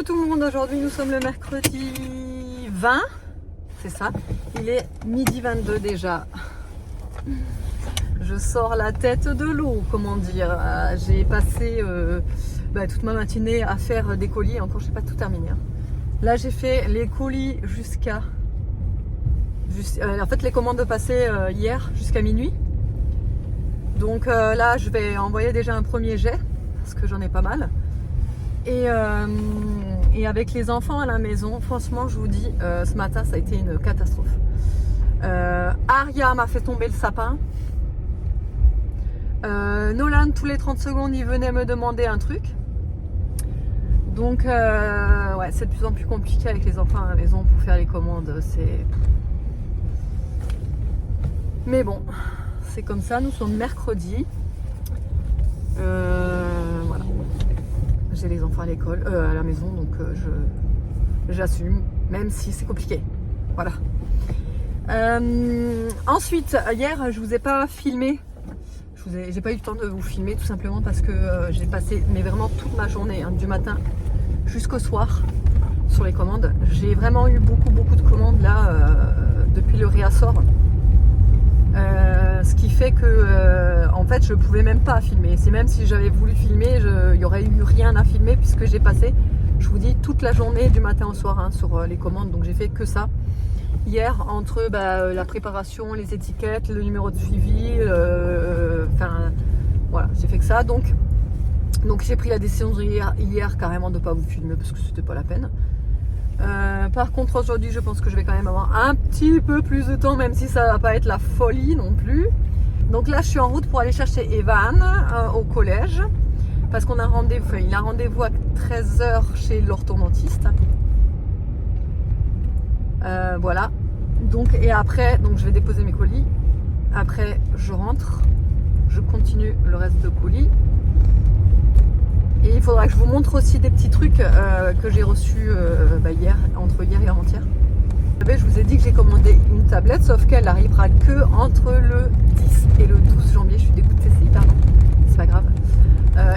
tout le monde, aujourd'hui nous sommes le mercredi 20, c'est ça, il est midi 22 déjà. Je sors la tête de l'eau, comment dire. J'ai passé toute ma matinée à faire des colis, encore je n'ai pas tout terminé. Là j'ai fait les colis jusqu'à... en fait les commandes passaient hier jusqu'à minuit. Donc là je vais envoyer déjà un premier jet, parce que j'en ai pas mal. Et avec les enfants à la maison, franchement je vous dis, ce matin ça a été une catastrophe. Aria m'a fait tomber le sapin. Nolan tous les 30 secondes il venait me demander un truc. Donc ouais, c'est de plus en plus compliqué avec les enfants à la maison pour faire les commandes. Mais bon, c'est comme ça, nous sommes mercredi. Voilà. J'ai les enfants à l'école, à la maison, donc j'assume, même si c'est compliqué. Voilà. Ensuite, hier, je vous ai pas filmé. J'ai pas eu le temps de vous filmer, tout simplement parce que j'ai passé vraiment toute ma journée, du matin jusqu'au soir, sur les commandes. J'ai vraiment eu beaucoup de commandes là depuis le réassort. Ce qui fait que en fait je pouvais même pas filmer. C'est même si j'avais voulu filmer, il n'y aurait eu rien à filmer, puisque j'ai passé, je vous dis, toute la journée du matin au soir sur les commandes. Donc j'ai fait que ça hier, entre la préparation, les étiquettes, le numéro de suivi, enfin voilà, j'ai fait que ça. Donc j'ai pris la décision hier carrément de pas vous filmer, parce que c'était pas la peine. Par contre aujourd'hui je pense que je vais quand même avoir un petit peu plus de temps, même si ça va pas être la folie non plus. Donc là je suis en route pour aller chercher Evan au collège, parce qu'on a rendez-vous, il a rendez-vous à 13h chez l'orthodontiste. Voilà, donc et après je vais déposer mes colis, après je rentre, je continue le reste de colis. Et il faudra que je vous montre aussi des petits trucs que j'ai reçus hier, entre hier et avant-hier. Je vous ai dit que j'ai commandé une tablette, sauf qu'elle n'arrivera que entre le 10 et le 12 janvier. Je suis dégoûtée, c'est hyper long, c'est pas grave.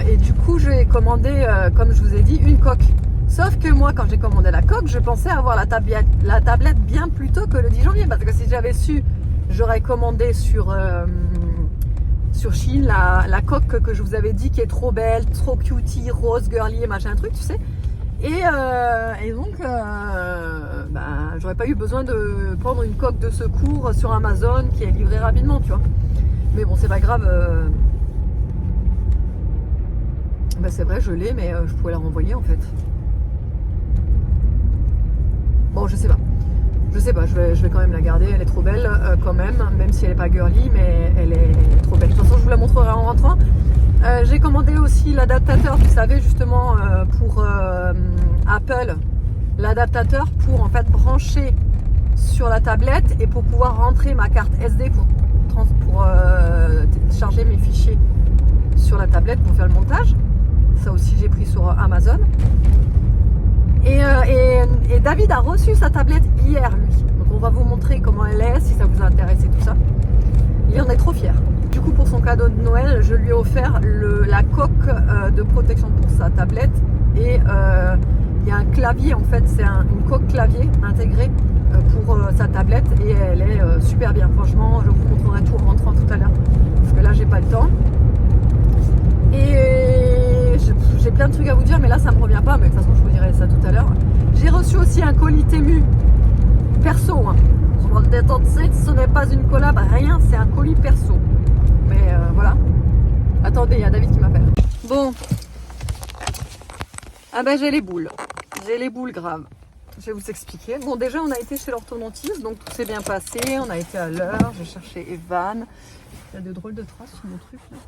Et du coup, j'ai commandé, comme je vous ai dit, une coque. Sauf que moi, quand j'ai commandé la coque, je pensais avoir la tablette bien plus tôt que le 10 janvier. Parce que si j'avais su, j'aurais commandé sur Shein la coque que je vous avais dit, qui est trop belle, trop cutie, rose, girly, machin truc, tu sais. Et donc j'aurais pas eu besoin de prendre une coque de secours sur Amazon qui est livrée rapidement, tu vois. Mais bon, c'est pas grave. C'est vrai, je l'ai, mais je pouvais la renvoyer en fait. Bon, je sais pas, je vais quand même la garder, elle est trop belle quand même si elle est pas girly, mais elle est trop belle. De toute façon, je vous la montrerai en rentrant. J'ai commandé aussi l'adaptateur, vous savez, justement pour Apple, l'adaptateur pour en fait brancher sur la tablette et pour pouvoir rentrer ma carte SD pour charger mes fichiers sur la tablette pour faire le montage. Ça aussi, j'ai pris sur Amazon. Et David a reçu sa tablette hier, lui. Donc on va vous montrer comment elle est, si ça vous intéresse et tout ça. Il en est trop fier. Du coup, pour son cadeau de Noël, je lui ai offert la coque de protection pour sa tablette. Et il y a un clavier, en fait, c'est une coque clavier intégrée pour sa tablette. Et elle est super bien. Franchement, je vous montrerai tout en rentrant tout à l'heure, parce que là, j'ai pas le temps. Et j'ai plein de trucs à vous dire, mais là ça me revient pas, mais de toute façon je vous dirai ça tout à l'heure. J'ai reçu aussi un colis Temu perso, sur le détente, ce n'est pas une collab, rien, c'est un colis perso. Mais voilà. Attendez, il y a David qui m'appelle. Bon, j'ai les boules graves. Je vais vous expliquer. Bon, déjà on a été chez l'orthodontiste, donc tout s'est bien passé, on a été à l'heure, j'ai cherché Evan. Il y a de drôles de traces sur mon truc là.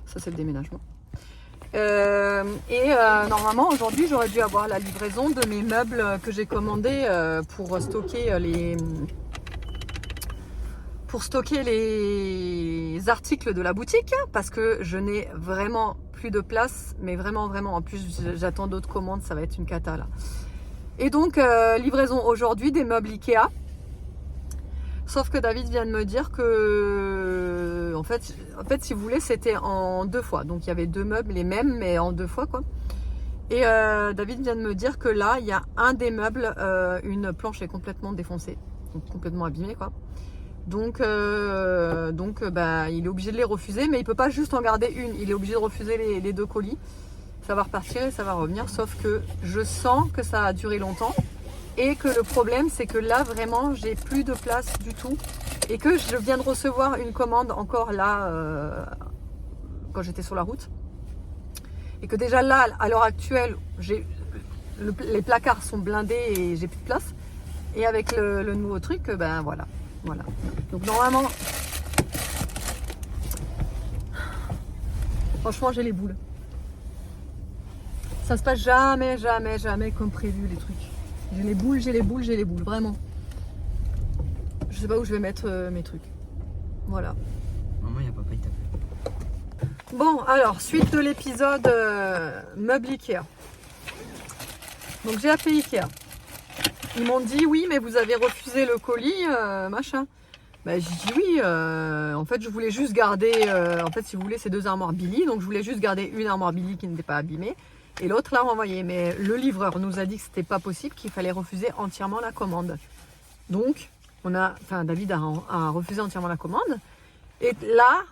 Ça c'est le déménagement. Normalement aujourd'hui j'aurais dû avoir la livraison de mes meubles que j'ai commandés pour stocker les articles de la boutique, parce que je n'ai vraiment plus de place, mais vraiment en plus j'attends d'autres commandes, ça va être une cata là. Et donc livraison aujourd'hui des meubles Ikea. Sauf que David vient de me dire que, en fait, si vous voulez, c'était en 2 fois. Donc il y avait 2 meubles, les mêmes, mais en 2 fois, quoi. Et David vient de me dire que là, il y a un des meubles, une planche est complètement défoncée, donc complètement abîmée quoi. Donc bah, il est obligé de les refuser, mais il peut pas juste en garder une, il est obligé de refuser les 2 colis. Ça va repartir et ça va revenir, sauf que je sens que ça a duré longtemps et que le problème c'est que là vraiment j'ai plus de place du tout et que je viens de recevoir une commande encore là quand j'étais sur la route et que déjà là à l'heure actuelle les placards sont blindés et j'ai plus de place et avec le nouveau truc ben voilà. Donc normalement franchement j'ai les boules. Ça se passe jamais comme prévu les trucs. J'ai les boules, vraiment. Je sais pas où je vais mettre mes trucs. Voilà. Maman, il y a papa, il t'appelle. Bon, alors, suite de l'épisode meuble Ikea. Donc j'ai appelé Ikea. Ils m'ont dit oui, mais vous avez refusé le colis, machin. Ben, j'ai dit oui, en fait je voulais juste garder, en fait si vous voulez c'est 2 armoires Billy, donc je voulais juste garder une armoire Billy qui n'était pas abîmée. Et l'autre l'a renvoyé, mais le livreur nous a dit que c'était pas possible, qu'il fallait refuser entièrement la commande. Donc, David a refusé entièrement la commande. Et là,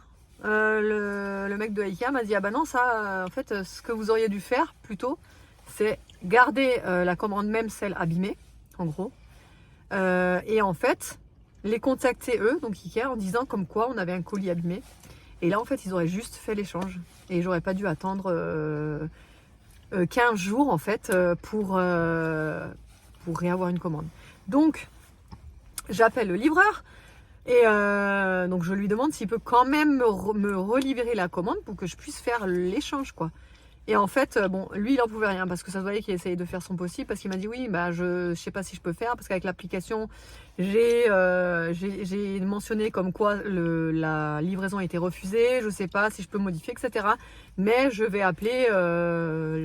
le mec de Ikea m'a dit ah bah non ça, en fait, ce que vous auriez dû faire plutôt, c'est garder la commande même celle abîmée, en gros, et en fait les contacter eux, donc Ikea, en disant comme quoi on avait un colis abîmé. Et là en fait ils auraient juste fait l'échange et j'aurais pas dû attendre 15 jours en fait pour réavoir une commande. Donc j'appelle le livreur et donc je lui demande s'il peut quand même me relivrer la commande pour que je puisse faire l'échange quoi. Et en fait, bon, lui, il en pouvait rien parce que ça se voyait qu'il essayait de faire son possible parce qu'il m'a dit oui, bah je sais pas si je peux faire parce qu'avec l'application, j'ai mentionné comme quoi la livraison a été refusée, je sais pas si je peux modifier, etc. Mais je vais appeler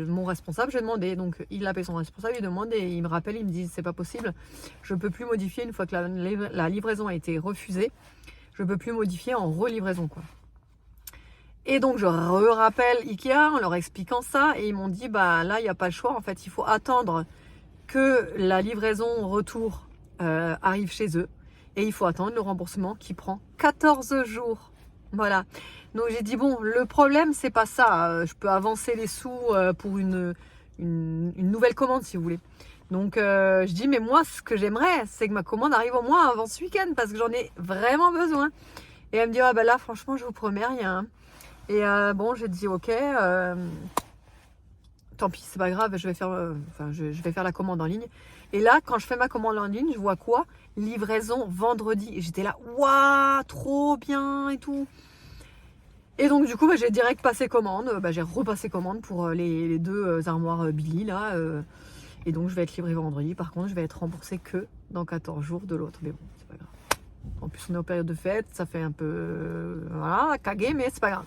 mon responsable, je vais demander. Donc il appelle son responsable, il demande et il me rappelle, il me dit c'est pas possible, je peux plus modifier une fois que la livraison a été refusée, je peux plus modifier en relivraison quoi. Et donc je rappelle Ikea en leur expliquant ça et ils m'ont dit bah là il n'y a pas le choix en fait, il faut attendre que la livraison retour arrive chez eux et il faut attendre le remboursement qui prend 14 jours. Voilà. Donc j'ai dit bon le problème c'est pas ça, je peux avancer les sous pour une nouvelle commande si vous voulez. Donc je dis mais moi ce que j'aimerais c'est que ma commande arrive au moins avant ce week-end parce que j'en ai vraiment besoin. Et elle me dit ah bah là franchement je vous promets rien. Et bon, j'ai dit ok, tant pis, c'est pas grave, je vais faire la commande en ligne. Et là, quand je fais ma commande en ligne, je vois quoi? Livraison vendredi. Et j'étais là, waouh, trop bien et tout. Et donc du coup, j'ai direct passé commande. J'ai repassé commande pour les 2 armoires Billy là. Et donc je vais être livrée vendredi. Par contre, je vais être remboursée que dans 14 jours de l'autre. Mais bon, c'est pas grave. En plus, on est en période de fête, ça fait un peu voilà, cagué, mais c'est pas grave.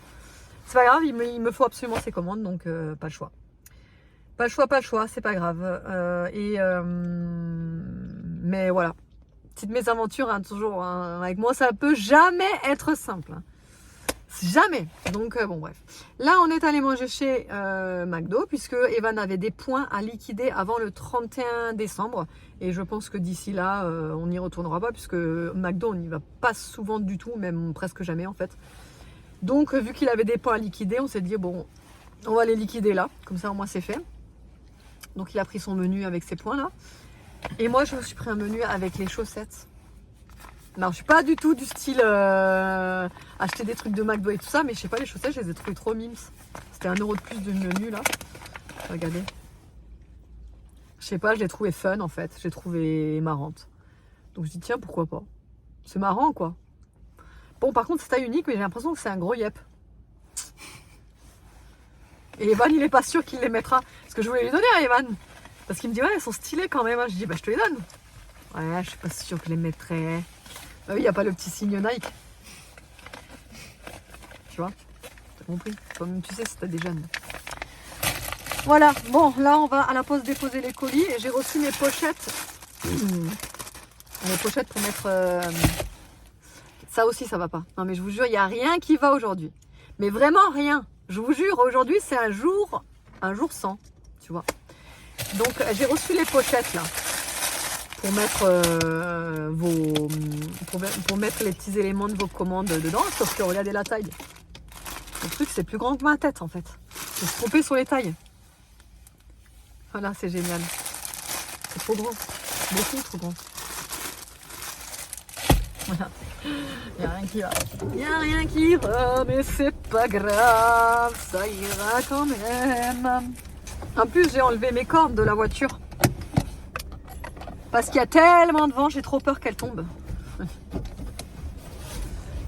C'est pas grave, il me faut absolument ces commandes, donc pas le choix. Pas le choix, c'est pas grave. Mais voilà, petite mésaventure, hein, toujours. Hein, avec moi, ça peut jamais être simple. Hein. Jamais. Donc bon, bref. Là, on est allé manger chez McDo, puisque Evan avait des points à liquider avant le 31 décembre. Et je pense que d'ici là, on n'y retournera pas, puisque McDo, on n'y va pas souvent du tout, même presque jamais en fait. Donc vu qu'il avait des points à liquider, on s'est dit bon, on va les liquider là, comme ça au moins c'est fait. Donc il a pris son menu avec ses points là. Et moi je me suis pris un menu avec les chaussettes. Non, je suis pas du tout du style acheter des trucs de McDo et tout ça, mais je sais pas, les chaussettes je les ai trouvées trop mimes. C'était 1 € de plus de menu là. Regardez. Je sais pas, je l'ai trouvée fun en fait, je l'ai trouvée marrante. Donc je dis tiens pourquoi pas. C'est marrant quoi. Bon, par contre, c'est taille unique, mais j'ai l'impression que c'est un gros yep. Et Evan, il est pas sûr qu'il les mettra. Parce que je voulais les donner à Evan. Parce qu'il me dit, ouais, elles sont stylées quand même. Je dis, bah, je te les donne. Ouais, je suis pas sûre que je les mettrais. Bah oui, il n'y a pas le petit signe Nike. Tu vois? T'as compris? Toi-même, tu sais si t'as des jeunes. Voilà. Bon, là, on va à la poste déposer les colis. Et j'ai reçu mes pochettes. Mes pochettes pour mettre... Ça aussi, ça va pas. Non, mais je vous jure, il n'y a rien qui va aujourd'hui. Mais vraiment rien. Je vous jure, aujourd'hui, c'est un jour sans. tu vois. Donc j'ai reçu les pochettes là pour mettre pour mettre les petits éléments de vos commandes dedans, sauf que regardez la taille. Le truc c'est plus grand que ma tête en fait. Faut se tromper sur les tailles. Voilà, c'est génial. C'est trop grand. Beaucoup trop grand. Voilà. Il n'y a rien qui va. Il n'y a rien qui va, mais c'est pas grave. Ça ira quand même. En plus, j'ai enlevé mes cordes de la voiture. Parce qu'il y a tellement de vent, j'ai trop peur qu'elle tombe.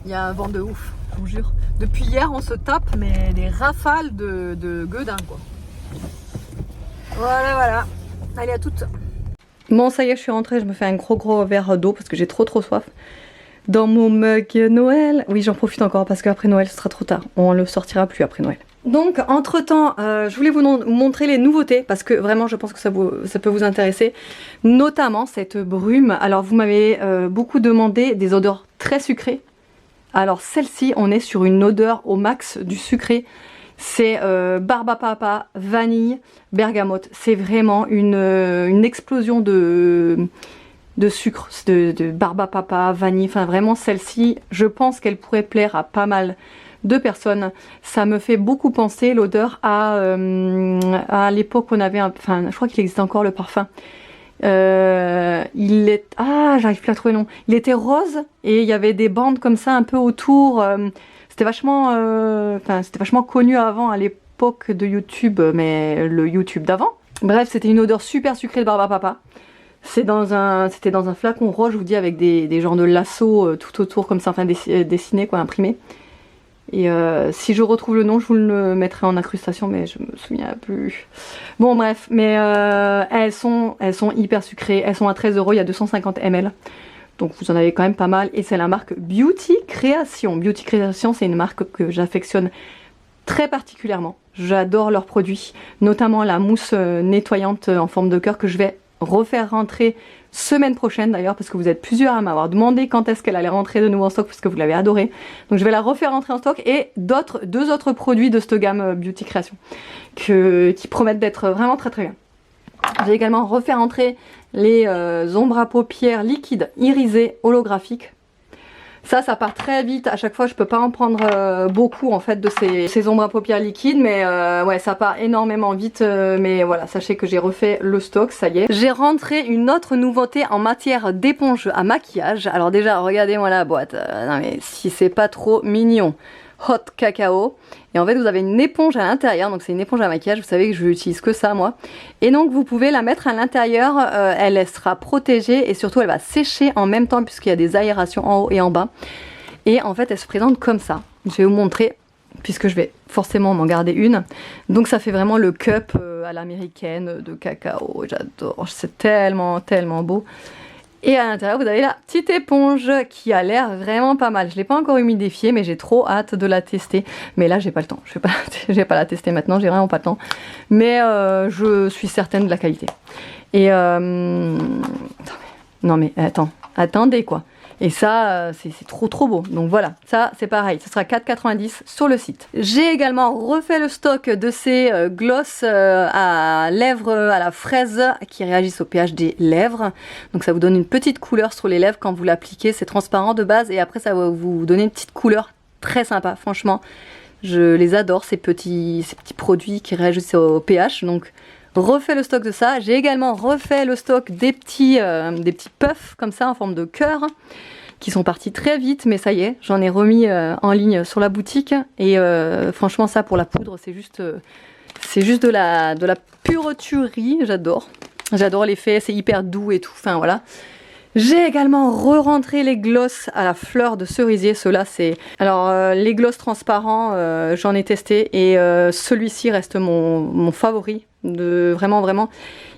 Il y a un vent de ouf, je vous jure. Depuis hier, on se tape mais des rafales de gueudin, quoi. Voilà, voilà. Allez, à toutes. Bon, ça y est, je suis rentrée. Je me fais un gros verre d'eau parce que j'ai trop soif. Dans mon mug Noël. Oui, j'en profite encore parce qu'après Noël, ce sera trop tard. On le sortira plus après Noël. Donc, entre temps, je voulais vous montrer les nouveautés parce que vraiment, je pense que ça peut vous intéresser. Notamment cette brume. Alors, vous m'avez beaucoup demandé des odeurs très sucrées. Alors, celle-ci, on est sur une odeur au max du sucré. C'est Barbapapa, vanille, bergamote. C'est vraiment une explosion de sucre, de Barbapapa, vanille. Enfin, vraiment, celle-ci, je pense qu'elle pourrait plaire à pas mal de personnes. Ça me fait beaucoup penser l'odeur à l'époque où on avait enfin, je crois qu'il existe encore le parfum. J'arrive plus à trouver le nom. Il était rose et il y avait des bandes comme ça un peu autour. C'était vachement connu avant, à l'époque de YouTube, mais le YouTube d'avant. Bref, c'était une odeur super sucrée de Barbapapa. C'était dans un flacon rose, je vous dis, avec des genres de lasso tout autour comme ça, enfin dessinés, quoi, imprimés. Et si je retrouve le nom, je vous le mettrai en incrustation, mais je me souviens plus. Bon, bref, mais elles sont hyper sucrées. Elles sont à 13 €, il y a 250 ml. Donc vous en avez quand même pas mal. Et c'est la marque Beauty Création. Beauty Création, c'est une marque que j'affectionne très particulièrement. J'adore leurs produits, notamment la mousse nettoyante en forme de cœur que je vais refaire rentrer semaine prochaine d'ailleurs, parce que vous êtes plusieurs à m'avoir demandé quand est-ce qu'elle allait rentrer de nouveau en stock, parce que vous l'avez adoré. Donc je vais la refaire rentrer en stock, et deux autres produits de cette gamme Beauty Création qui promettent d'être vraiment très bien. J'ai également refait rentrer les ombres à paupières liquides irisées holographiques. Ça part très vite. À chaque fois, je peux pas en prendre beaucoup en fait de ces ombres à paupières liquides, mais ouais, ça part énormément vite. Mais voilà, sachez que j'ai refait le stock, ça y est. J'ai rentré une autre nouveauté en matière d'éponge à maquillage. Alors déjà, regardez-moi la boîte. Non mais si c'est pas trop mignon. Hot cacao. Et en fait, vous avez une éponge à l'intérieur. Donc c'est une éponge à maquillage. Vous savez que je n'utilise que ça, moi. Et donc vous pouvez la mettre à l'intérieur. Elle sera protégée et surtout elle va sécher en même temps puisqu'il y a des aérations en haut et en bas. Et en fait, elle se présente comme ça. Je vais vous montrer puisque je vais forcément m'en garder une. Donc ça fait vraiment le cup à l'américaine de cacao. J'adore. C'est tellement beau. Et à l'intérieur, vous avez la petite éponge qui a l'air vraiment pas mal. Je ne l'ai pas encore humidifiée, mais j'ai trop hâte de la tester. Mais là, j'ai pas le temps. Je vais pas la tester maintenant, j'ai vraiment pas le temps. Mais je suis certaine de la qualité. Et non mais attendez quoi. Et ça, c'est trop beau. Donc voilà, ça c'est pareil. Ce sera 4,90 € sur le site. J'ai également refait le stock de ces gloss à lèvres à la fraise qui réagissent au pH des lèvres. Donc ça vous donne une petite couleur sur les lèvres quand vous l'appliquez. C'est transparent de base et après ça va vous donner une petite couleur très sympa. Franchement, je les adore ces petits produits qui réagissent au pH. Donc refait le stock de ça. J'ai également refait le stock des petits puffs comme ça en forme de cœur qui sont partis très vite, mais ça y est, j'en ai remis en ligne sur la boutique et franchement ça pour la poudre c'est juste de la pure tuerie. J'adore l'effet, c'est hyper doux et tout, enfin voilà. J'ai également re-rentré les gloss à la fleur de cerisier. Ceux-là, c'est... Alors, les gloss transparents, j'en ai testé et celui-ci reste mon favori. Vraiment,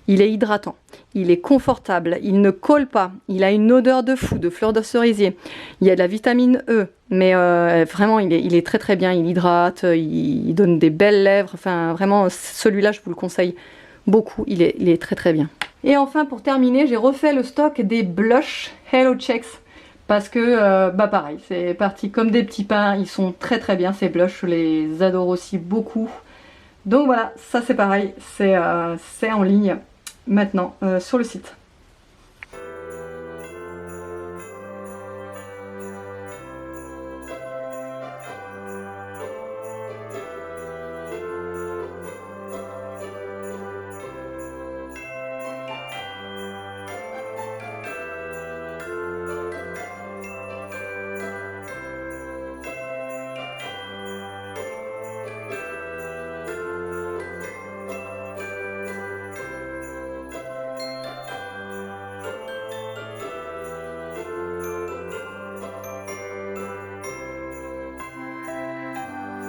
il est hydratant, il est confortable, il ne colle pas, il a une odeur de fou, de fleur de cerisier. Il y a de la vitamine E, mais vraiment, il est très bien. Il hydrate, il donne des belles lèvres. Enfin, vraiment, celui-là, je vous le conseille beaucoup. Il est très bien. Et enfin pour terminer, j'ai refait le stock des blushs Hello Checks parce que pareil, c'est parti comme des petits pains, ils sont très bien ces blushs, je les adore aussi beaucoup. Donc voilà, ça c'est pareil, c'est en ligne maintenant sur le site.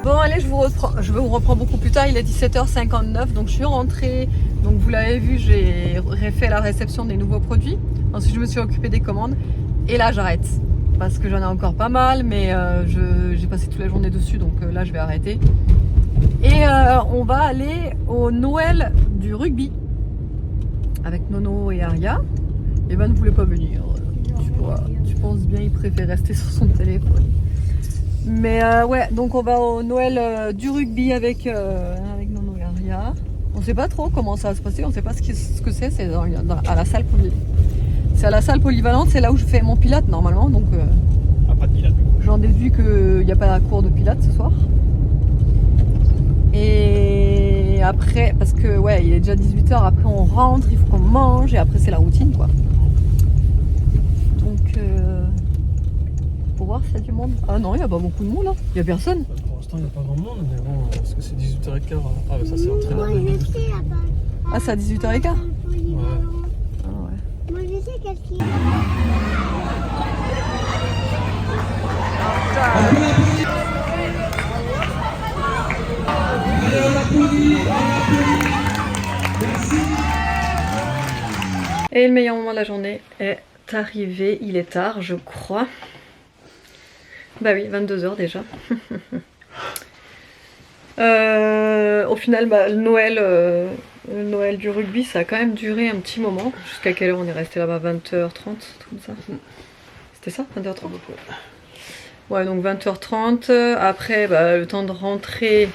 Bon allez, je vous reprends beaucoup plus tard, il est 17h59, donc je suis rentrée, donc vous l'avez vu, j'ai refait la réception des nouveaux produits, ensuite je me suis occupée des commandes, et là j'arrête, parce que j'en ai encore pas mal, mais j'ai passé toute la journée dessus, donc là je vais arrêter. Et on va aller au Noël du rugby, avec Nono et Aria. Evan ne voulait pas venir, tu penses bien, il préfère rester sur son téléphone. Mais ouais, donc on va au Noël du rugby avec Nono et Aria. On sait pas trop comment ça va se passer, on sait pas ce que c'est à la salle polyvalente. C'est à la salle polyvalente, c'est là où je fais mon pilate normalement, donc pas de pilates. j'en déduis qu'il n'y a pas cours de pilates ce soir. Et après, parce que ouais, il est déjà 18h, après on rentre, il faut qu'on mange, et après c'est la routine quoi. Donc pour voir s'il y a du monde. Ah non, il n'y a pas beaucoup de monde là, il n'y a personne. Pour l'instant, il n'y a pas grand monde, mais bon, parce que c'est 18h15. Ah, bah ça, c'est l'entraîneur. Ah, c'est à 18h15 ? Ouais. Ah ouais. Moi, je sais qu'est-ce qu'il y a. Et le meilleur moment de la journée est arrivé, il est tard je crois. Bah oui, 22h déjà. Au final, bah, le Noël du rugby, ça a quand même duré un petit moment. Jusqu'à quelle heure on est resté là-bas? 20h30, comme ça. C'était ça, 20h30? Ouais, donc 20h30. Après, bah, le temps de rentrer,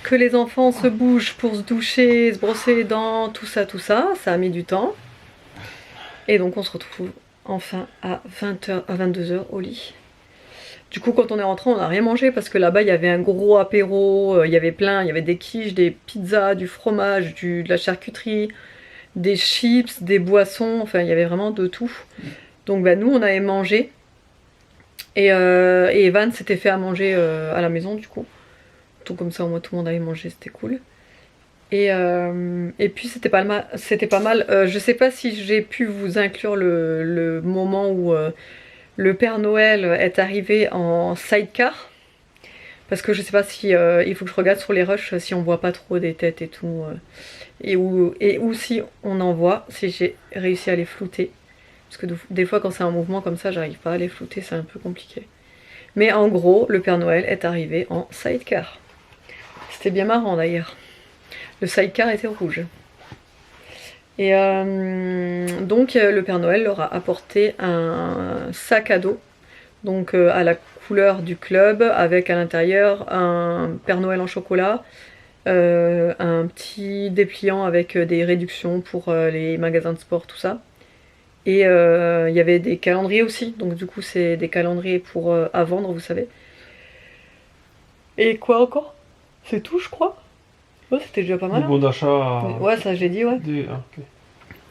que les enfants se bougent pour se doucher, se brosser les dents, tout ça, ça a mis du temps. Et donc on se retrouve enfin à 22h au lit. Du coup, quand on est rentré, on n'a rien mangé parce que là-bas il y avait un gros apéro, il y avait des quiches, des pizzas, du fromage, de la charcuterie, des chips, des boissons, enfin il y avait vraiment de tout. Donc bah, nous on avait mangé et Evan s'était fait à manger à la maison du coup. Donc comme ça au moins tout le monde avait mangé, c'était cool. Et puis c'était pas mal. Je sais pas si j'ai pu vous inclure le moment où le Père Noël est arrivé en sidecar. Parce que je sais pas si il faut que je regarde sur les rushs si on voit pas trop des têtes et tout. Et ou si on en voit, si j'ai réussi à les flouter. Parce que des fois quand c'est un mouvement comme ça, j'arrive pas à les flouter, c'est un peu compliqué. Mais en gros, le Père Noël est arrivé en sidecar. C'était bien marrant d'ailleurs. Le sidecar était rouge. Et donc le Père Noël leur a apporté un sac à dos, donc à la couleur du club, avec à l'intérieur un Père Noël en chocolat, un petit dépliant avec des réductions pour les magasins de sport, tout ça. Et il y avait des calendriers aussi, donc du coup c'est des calendriers pour à vendre, vous savez. Et quoi encore? C'est tout, je crois. Ouais, c'était déjà pas mal. Du bon d'achat. Ouais, ça j'ai dit, ouais. Ok.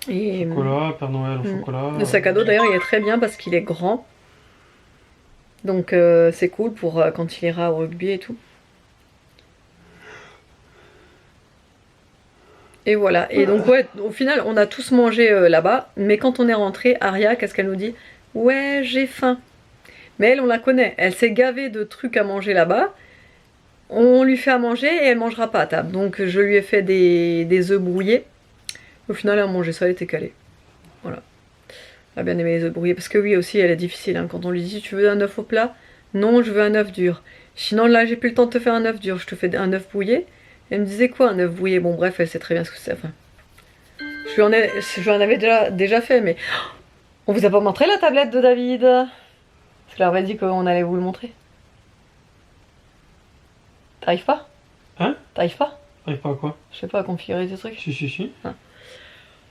Et, Chocolat, Père Noël en chocolat. le sac à dos d'ailleurs il est très bien parce qu'il est grand. Donc c'est cool pour quand il ira au rugby et tout. Et voilà. Et donc ouais, au final on a tous mangé là-bas. Mais quand on est rentré, Aria, qu'est-ce qu'elle nous dit? Ouais, j'ai faim. Mais elle, on la connaît. Elle s'est gavée de trucs à manger là-bas. On lui fait à manger et elle mangera pas à table. Donc je lui ai fait des œufs brouillés. Au final elle a mangé ça, elle était calée. Voilà. Elle a bien aimé les œufs brouillés. Parce que oui aussi elle est difficile. Hein. Quand on lui dit tu veux un œuf au plat? Non, je veux un œuf dur. Sinon là j'ai plus le temps de te faire un œuf dur. Je te fais un œuf brouillé. Elle me disait quoi un œuf brouillé? Bon bref, elle sait très bien ce que c'est. Enfin, je lui en avais déjà fait. Mais on vous a pas montré la tablette de David? Parce qu'elle avait dit qu'on allait vous le montrer. T'arrives pas? Hein? T'arrives pas? T'arrives pas à quoi? Je sais pas, à configurer tes trucs. Si.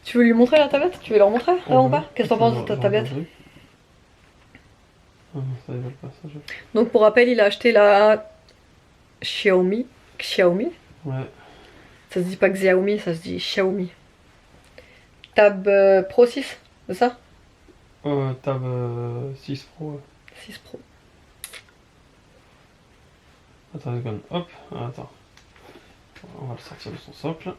Tu veux lui montrer la tablette? Tu veux leur montrer avant pas? Qu'est-ce que t'en penses de ta tablette? Ah non, ça dévale pas ça. Donc pour rappel, il a acheté la Xiaomi. Ouais. Ça se dit pas Xiaomi, ça se dit Xiaomi. Tab Pro 6, c'est ça? Tab 6 Pro. Ouais. 6 Pro. Attends une seconde. Hop. Ah, attends. On va le sortir de son socle.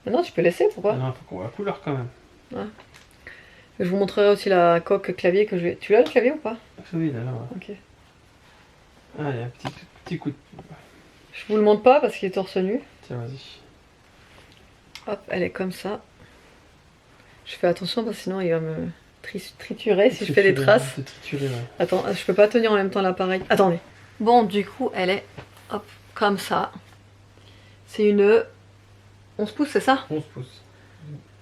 Mais non, tu peux laisser, pourquoi? Non, faut qu'on voit la couleur quand même. Ouais. Je vous montrerai aussi la coque clavier que je vais. Tu l'as le clavier ou pas? Oui, il est là. Ouais. Ok. Ah, il y a un petit coup de. Je vous le montre pas parce qu'il est torse nu. Tiens, vas-y. Hop, elle est comme ça. Je fais attention parce que sinon il va me triturer si je fais des traces. Triturer, ouais. Attends, je peux pas tenir en même temps l'appareil. Attendez. Bon, du coup, elle est hop, comme ça. C'est une 11 pouces, c'est ça? 11 pouces.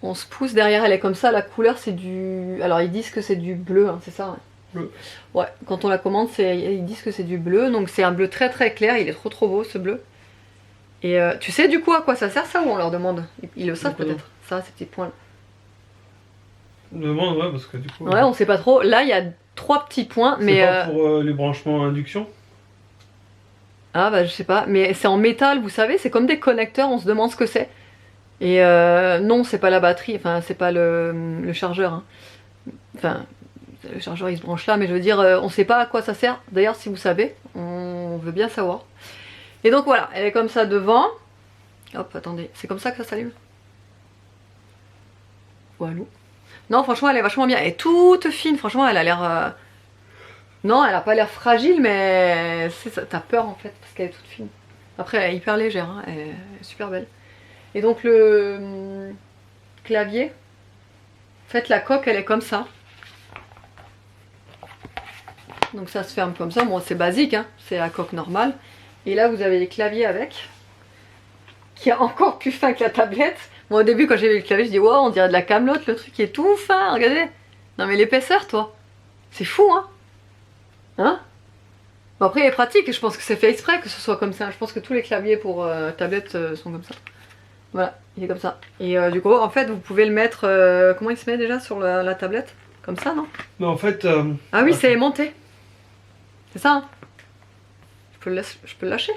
11 pouces, derrière elle est comme ça. La couleur c'est du. Alors ils disent que c'est du bleu, hein, c'est ça? Ouais. Bleu. Ouais, quand on la commande, ils disent que c'est du bleu. Donc c'est un bleu très très clair. Il est trop beau ce bleu. Et tu sais du coup à quoi ça sert ça ou on leur demande? Ils le savent peut-être. Ça, ces petits points. On demande, ouais, parce que du coup. Ouais, on sait pas trop. Là, il y a 3 petits points, mais. C'est pas pour les branchements induction? Ah bah je sais pas, mais c'est en métal, vous savez, c'est comme des connecteurs, on se demande ce que c'est. Et non, c'est pas la batterie, enfin c'est pas le chargeur. Hein. Enfin, le chargeur il se branche là, mais je veux dire, on sait pas à quoi ça sert. D'ailleurs, si vous savez, on veut bien savoir. Et donc voilà, elle est comme ça devant. Hop, attendez, c'est comme ça que ça s'allume. Voilà. Non, franchement, elle est vachement bien. Elle est toute fine, franchement, elle a l'air... Non, elle a pas l'air fragile, mais t'as peur en fait, parce qu'elle est toute fine. Après, elle est hyper légère, hein. Elle est super belle. Et donc le clavier, en fait, la coque, elle est comme ça. Donc ça se ferme comme ça. Bon, c'est basique, hein. C'est la coque normale. Et là, vous avez les claviers avec, qui est encore plus fin que la tablette. Moi, au début, quand j'ai vu le clavier, je dis wow, on dirait de la Camelote, le truc est tout fin, regardez. Non, mais l'épaisseur, toi, c'est fou, hein. Hein? Bon, après, il est pratique, et je pense que c'est fait exprès que ce soit comme ça. Je pense que tous les claviers pour tablette sont comme ça. Voilà, il est comme ça. Et du coup, en fait, vous pouvez le mettre. Comment il se met déjà sur la tablette? Comme ça, non? Non, en fait. Ah oui, c'est aimanté. C'est ça, hein? Je peux le lâcher.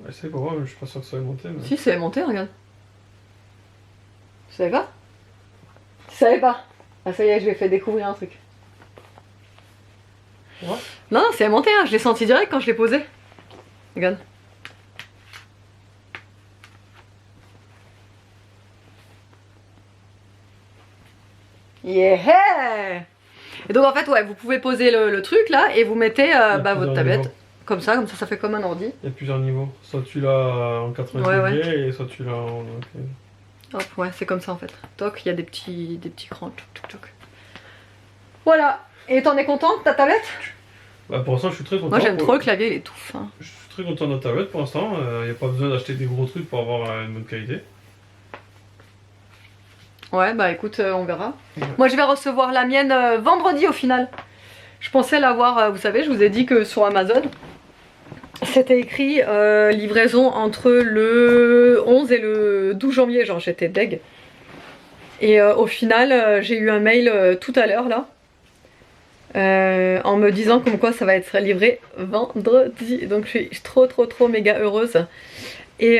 Ouais, c'est pour voir, mais je suis pas sûr que ça soit monté. Mais... Si, c'est aimanté, regarde. Tu savais pas? Tu savais pas? Ah, ça y est, je lui ai fait découvrir un truc. Ouais. Non, c'est aimanté, hein. Je l'ai senti direct quand je l'ai posé. Regarde. Yeah! Et donc en fait, ouais, vous pouvez poser le truc là et vous mettez votre tablette. Niveaux. Comme ça fait comme un ordi. Il y a plusieurs niveaux. Soit tu l'as en 90 degrés et soit tu l'as en. Hop, ouais, c'est comme ça en fait. Toc, il y a des petits crans. Toc. Voilà. Et t'en es contente, ta tablette? Bah pour l'instant, je suis très content. Moi j'aime trop le clavier, il est tout fin. Je suis très content de la tablette pour l'instant. Il n'y a pas besoin d'acheter des gros trucs pour avoir une bonne qualité. Ouais, bah écoute, on verra. Ouais. Moi je vais recevoir la mienne vendredi au final. Je pensais l'avoir, vous savez, je vous ai dit que sur Amazon, c'était écrit livraison entre le 11 et le 12 janvier, genre j'étais deg. Et au final, j'ai eu un mail tout à l'heure là, en me disant comme quoi ça va être livré vendredi. Donc je suis trop méga heureuse. Et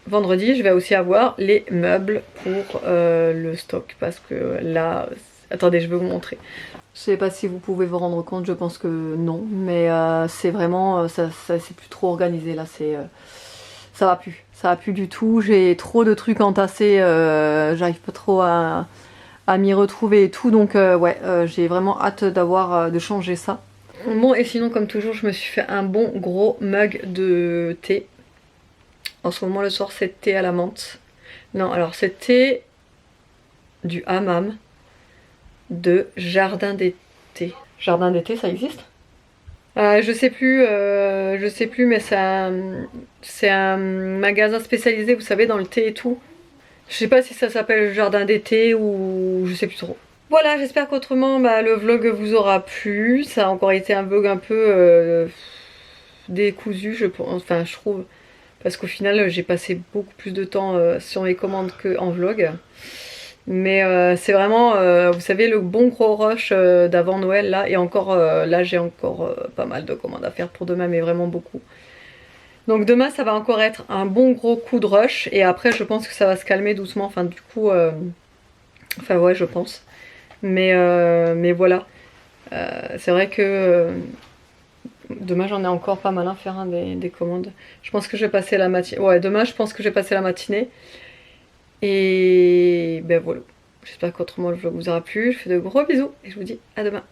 vendredi, je vais aussi avoir les meubles pour le stock parce que là, attendez, je vais vous montrer. Je sais pas si vous pouvez vous rendre compte, je pense que non, mais c'est vraiment, ça c'est plus trop organisé là, ça va plus du tout, j'ai trop de trucs entassés, j'arrive pas trop à m'y retrouver et tout, donc ouais, j'ai vraiment hâte de changer ça. Bon, et sinon comme toujours, je me suis fait un bon gros mug de thé. En ce moment le soir c'est thé à la menthe. Non, alors c'est thé du hammam de jardin d'été. Jardin d'été, ça existe? Je sais plus, mais c'est un magasin spécialisé, vous savez, dans le thé et tout. Je sais pas si ça s'appelle jardin d'été ou je sais plus trop. Voilà, j'espère qu'autrement le vlog vous aura plu. Ça a encore été un vlog un peu décousu, je pense, enfin je trouve, parce qu'au final j'ai passé beaucoup plus de temps sur mes commandes qu'en vlog. Mais c'est vraiment, vous savez, le bon gros rush d'avant Noël là, et encore là j'ai encore pas mal de commandes à faire pour demain, mais vraiment beaucoup. Donc demain ça va encore être un bon gros coup de rush, et après je pense que ça va se calmer doucement, enfin du coup, enfin ouais je pense. Mais voilà, c'est vrai que demain j'en ai encore pas mal à faire hein, des commandes. Je pense que je vais passer la matinée, ouais demain je pense que je vais passer la matinée. Et ben voilà, j'espère qu'autrement le vlog vous aura plu, je vous fais de gros bisous et je vous dis à demain.